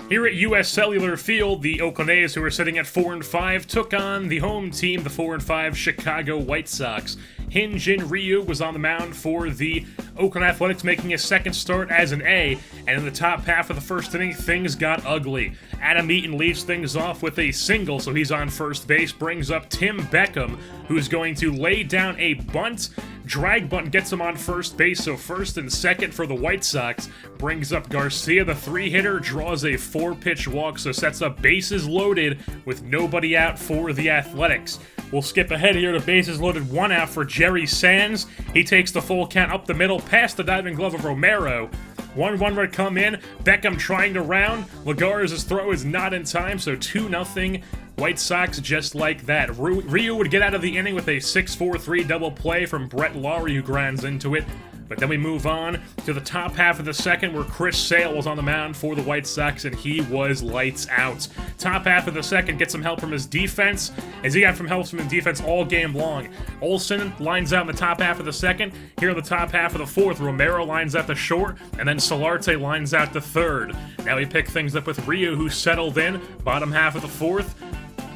Here at U.S. Cellular Field, the Oakland A's, who are sitting at 4-5, took on the home team, the 4-5 Chicago White Sox. Hyun-Jin Ryu was on the mound for the Oakland Athletics, making his second start as an A, and in the top half of the first inning, things got ugly. Adam Eaton leads things off with a single, so he's on first base, brings up Tim Beckham, who's going to lay down a bunt. Drag bunt gets him on first base, so first and second for the White Sox. Brings up Garcia, the three-hitter, draws a 4-pitch walk, so sets up bases loaded with nobody out for the Athletics. We'll skip ahead here to bases loaded, 1 out for Jerry Sands. He takes the full count up the middle, past the diving glove of Romero. 1-1 would come in, Beckham trying to round. Lagares' throw is not in time, so 2-0. White Sox just like that. Ryu would get out of the inning with a 6-4-3 double play from Brett Lawrie, who grinds into it. But then we move on to the top half of the second, where Chris Sale was on the mound for the White Sox, and he was lights out. Top half of the second, gets some help from his defense, as he got from help from his defense all game long. Olsen lines out in the top half of the second. Here in the top half of the fourth, Romero lines out to short, and then Solarte lines out to third. Now we pick things up with Ryu, who settled in. Bottom half of the fourth,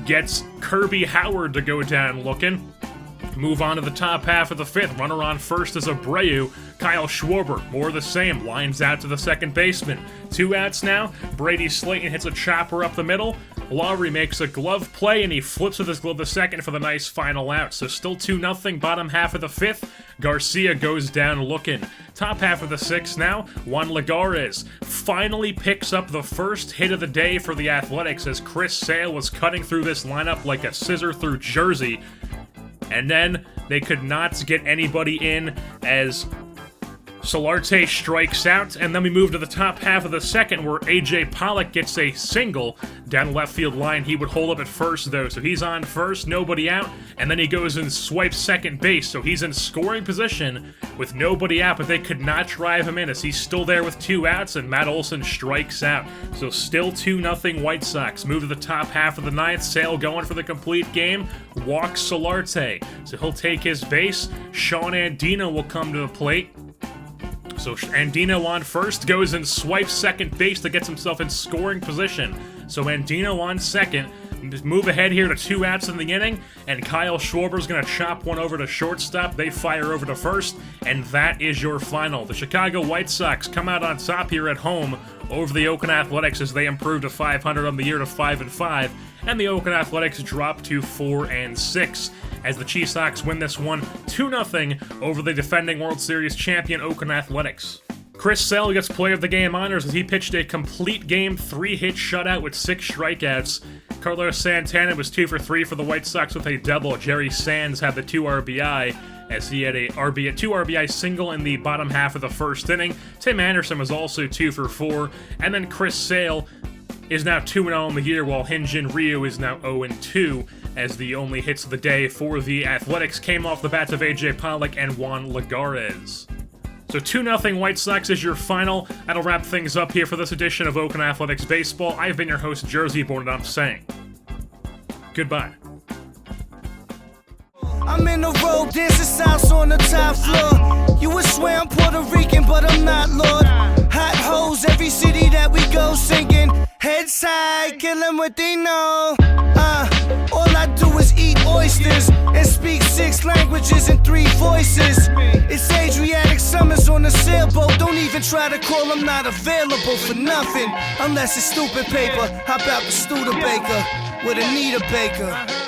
gets Kirby Howard to go down looking. Move on to the top half of the fifth. Runner on first is Abreu. Kyle Schwarber, more of the same, lines out to the second baseman. 2 outs now. Brady Slayton hits a chopper up the middle. Lawrie makes a glove play, and he flips with his glove to second for the nice final out. So still 2-0, bottom half of the fifth. Garcia goes down looking. Top half of the sixth now. Juan Lagares finally picks up the first hit of the day for the Athletics, as Chris Sale was cutting through this lineup like a scissor through jersey. And then they could not get anybody in as Solarte strikes out, and then we move to the top half of the second, where A.J. Pollock gets a single down the left field line. He would hold up at first, though, so he's on first, nobody out, and then he goes and swipes second base, so he's in scoring position with nobody out, but they could not drive him in, as he's still there with 2 outs, and Matt Olson strikes out. So still 2-0 White Sox. Move to the top half of the ninth. Sale going for the complete game. Walks Solarte, so he'll take his base. Sean Andino will come to the plate. So Andino on first, goes and swipes second base to get himself in scoring position. So Andino on second. Move ahead here to 2 outs in the inning, and Kyle Schwarber's going to chop one over to shortstop. They fire over to first, and that is your final. The Chicago White Sox come out on top here at home over the Oakland Athletics, as they improve to 500 on the year to 5-5, and the Oakland Athletics drop to 4-6. As the Chiefs Sox win this one 2-0 over the defending World Series champion Oakland Athletics. Chris Sale gets Player of the Game honors as he pitched a complete game, 3-hit shutout with 6 strikeouts. Carlos Santana was 2 for 3 for the White Sox with a double. Jerry Sands had the 2 RBI, as he had a 2 RBI single in the bottom half of the first inning. Tim Anderson was also 2 for 4, and then Chris Sale is now 2-0 on the year, while Hyun-Jin Ryu is now 0-2, as the only hits of the day for the Athletics came off the bats of A.J. Pollock and Juan Lagares. So 2-0 White Sox is your final. That'll wrap things up here for this edition of Oakland Athletics Baseball. I've been your host, Jersey Born, and I'm saying goodbye. I'm in the road, dancing sounds on the top floor. You would swear I'm Puerto Rican, but I'm not, Lord. Hot hoes, every city that we go singing. Heads high, kill them what they know. All I do is eat oysters and speak 6 languages and 3 voices. It's Adriatic summers on a sailboat. Don't even try to call, I'm not available for nothing, unless it's stupid paper. How about the Studebaker with Anita Baker?